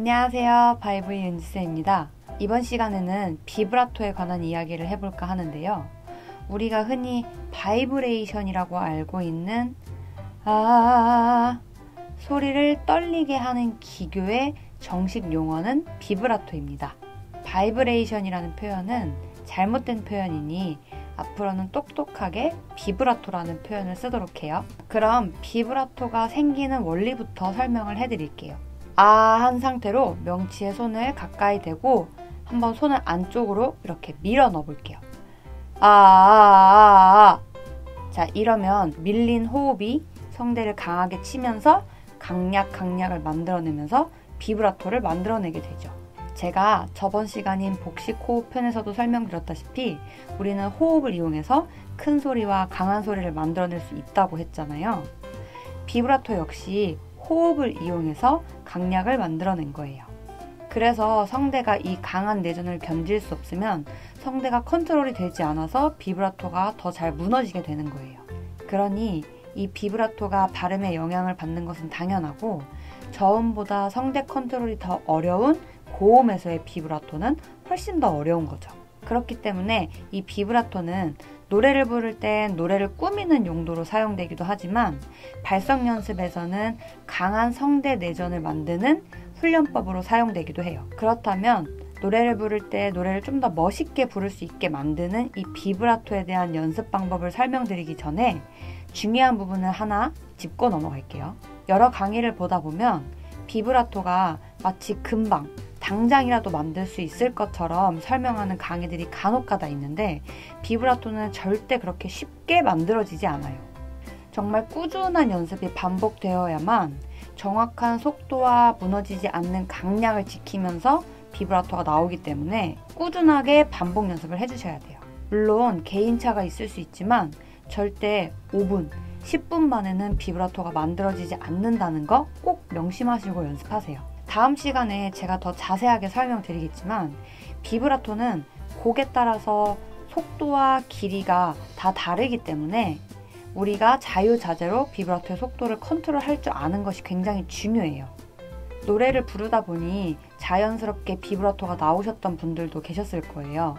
안녕하세요. 바이브의 윤지쌤입니다. 이번 시간에는 비브라토에 관한 이야기를 해볼까 하는데요. 우리가 흔히 바이브레이션이라고 알고 있는 소리를 떨리게 하는 기교의 정식 용어는 비브라토입니다. 바이브레이션이라는 표현은 잘못된 표현이니 앞으로는 똑똑하게 비브라토라는 표현을 쓰도록 해요. 그럼 비브라토가 생기는 원리부터 설명을 해드릴게요. 한 상태로 명치에 손을 가까이 대고 한번 손을 안쪽으로 이렇게 밀어 넣어 볼게요. 자, 이러면 밀린 호흡이 성대를 강하게 치면서 강약을 만들어내면서 비브라토를 만들어내게 되죠. 제가 저번 시간인 복식 호흡 편에서도 설명드렸다시피 우리는 호흡을 이용해서 큰 소리와 강한 소리를 만들어낼 수 있다고 했잖아요. 비브라토 역시 호흡을 이용해서 강약을 만들어낸 거예요. 그래서 성대가 이 강한 내전을 견딜 수 없으면 성대가 컨트롤이 되지 않아서 비브라토가 더 잘 무너지게 되는 거예요. 그러니 이 비브라토가 발음에 영향을 받는 것은 당연하고 저음보다 성대 컨트롤이 더 어려운 고음에서의 비브라토는 훨씬 더 어려운 거죠. 그렇기 때문에 이 비브라토는 노래를 부를 땐 노래를 꾸미는 용도로 사용되기도 하지만 발성 연습에서는 강한 성대 내전을 만드는 훈련법으로 사용되기도 해요. 그렇다면 노래를 부를 때 노래를 좀 더 멋있게 부를 수 있게 만드는 이 비브라토에 대한 연습 방법을 설명드리기 전에 중요한 부분을 하나 짚고 넘어갈게요. 여러 강의를 보다 보면 비브라토가 마치 금방 당장이라도 만들 수 있을 것처럼 설명하는 강의들이 간혹가다 있는데 비브라토는 절대 그렇게 쉽게 만들어지지 않아요. 정말 꾸준한 연습이 반복되어야만 정확한 속도와 무너지지 않는 강약을 지키면서 비브라토가 나오기 때문에 꾸준하게 반복 연습을 해주셔야 돼요. 물론 개인차가 있을 수 있지만 절대 5분, 10분 만에는 비브라토가 만들어지지 않는다는 거 꼭 명심하시고 연습하세요. 다음 시간에 제가 더 자세하게 설명드리겠지만 비브라토는 곡에 따라서 속도와 길이가 다 다르기 때문에 우리가 자유자재로 비브라토의 속도를 컨트롤할 줄 아는 것이 굉장히 중요해요. 노래를 부르다 보니 자연스럽게 비브라토가 나오셨던 분들도 계셨을 거예요.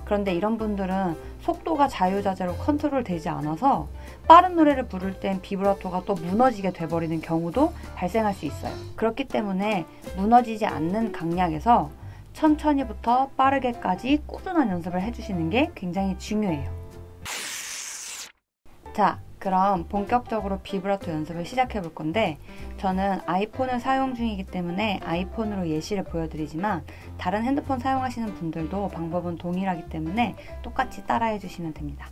그런데 이런 분들은 속도가 자유자재로 컨트롤 되지 않아서 빠른 노래를 부를 땐 비브라토가 또 무너지게 돼버리는 경우도 발생할 수 있어요. 그렇기 때문에 무너지지 않는 강약에서 천천히부터 빠르게까지 꾸준한 연습을 해주시는 게 굉장히 중요해요. 자, 그럼 본격적으로 비브라토 연습을 시작해 볼 건데 저는 아이폰을 사용 중이기 때문에 아이폰으로 예시를 보여드리지만 다른 핸드폰 사용하시는 분들도 방법은 동일하기 때문에 똑같이 따라해 주시면 됩니다.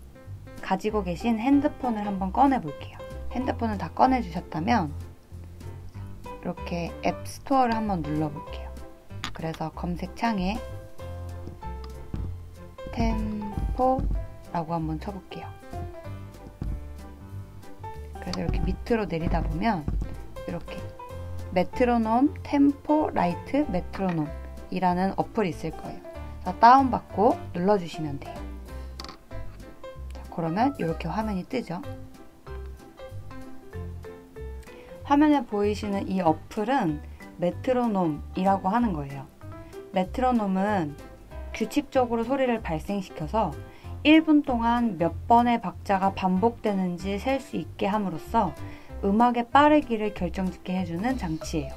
가지고 계신 핸드폰을 한번 꺼내 볼게요. 핸드폰을 다 꺼내 주셨다면 이렇게 앱 스토어를 한번 눌러 볼게요. 그래서 검색창에 템포라고 한번 쳐볼게요. 그래서 이렇게 밑으로 내리다 보면 이렇게 메트로놈 템포 라이트 메트로놈 이라는 어플이 있을 거예요. 그래서 다운받고 눌러주시면 돼요. 자, 그러면 이렇게 화면이 뜨죠. 화면에 보이시는 이 어플은 메트로놈이라고 하는 거예요. 메트로놈은 규칙적으로 소리를 발생시켜서 1분 동안 몇 번의 박자가 반복되는지 셀 수 있게 함으로써 음악의 빠르기를 결정짓게 해주는 장치예요.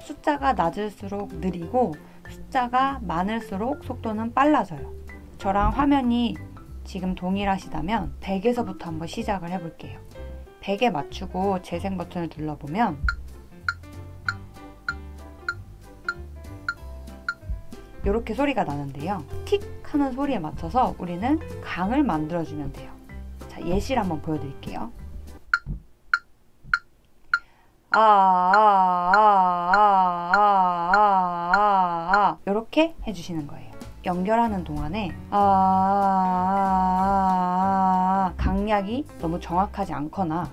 숫자가 낮을수록 느리고 숫자가 많을수록 속도는 빨라져요. 저랑 화면이 지금 동일하시다면 100에서부터 한번 시작을 해볼게요. 100에 맞추고 재생 버튼을 눌러보면 이렇게 소리가 나는데요. 틱 하는 소리에 맞춰서 우리는 강을 만들어주면 돼요. 자, 예시를 한번 보여드릴게요. 이렇게 해주시는 거예요. 연결하는 동안에 강약이 너무 정확하지 않거나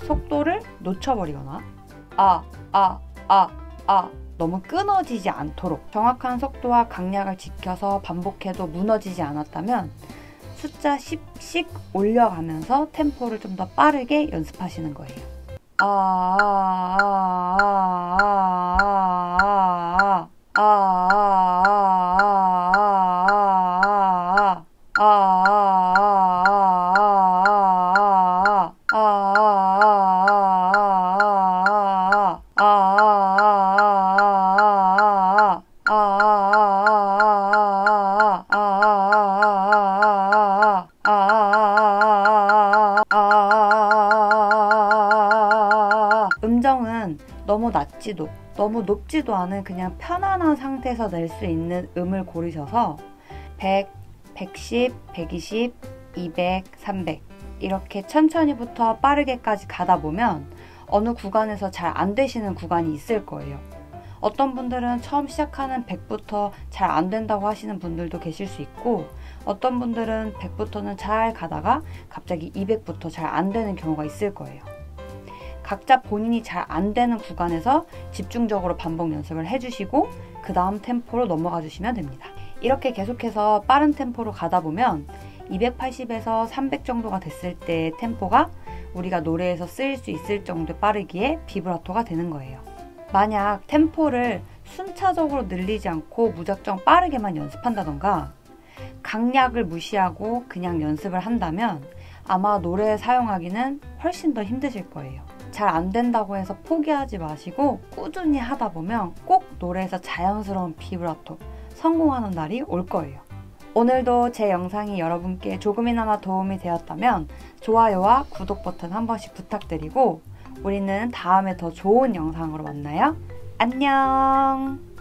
속도를 놓쳐버리거나 너무 끊어지지 않도록 정확한 속도와 강약을 지켜서 반복해도 무너지지 않았다면 숫자 10씩 올려가면서 템포를 좀 더 빠르게 연습하시는 거예요. 음정은 너무 낮지도 너무 높지도 않은 그냥 편안한 상태에서 낼 수 있는 음을 고르셔서 100, 110, 120, 200, 300 이렇게 천천히부터 빠르게까지 가다 보면 어느 구간에서 잘 안 되시는 구간이 있을 거예요. 어떤 분들은 처음 시작하는 100부터 잘 안 된다고 하시는 분들도 계실 수 있고, 어떤 분들은 100부터는 잘 가다가 갑자기 200부터 잘 안 되는 경우가 있을 거예요. 각자 본인이 잘 안 되는 구간에서 집중적으로 반복 연습을 해주시고 그 다음 템포로 넘어가 주시면 됩니다. 이렇게 계속해서 빠른 템포로 가다 보면 280에서 300 정도가 됐을 때 템포가 우리가 노래에서 쓰일 수 있을 정도의 빠르기에 비브라토가 되는 거예요. 만약 템포를 순차적으로 늘리지 않고 무작정 빠르게만 연습한다던가 강약을 무시하고 그냥 연습을 한다면 아마 노래에 사용하기는 훨씬 더 힘드실 거예요. 잘 안 된다고 해서 포기하지 마시고 꾸준히 하다 보면 꼭 노래에서 자연스러운 비브라토 성공하는 날이 올 거예요. 오늘도 제 영상이 여러분께 조금이나마 도움이 되었다면 좋아요와 구독 버튼 한 번씩 부탁드리고 우리는 다음에 더 좋은 영상으로 만나요. 안녕!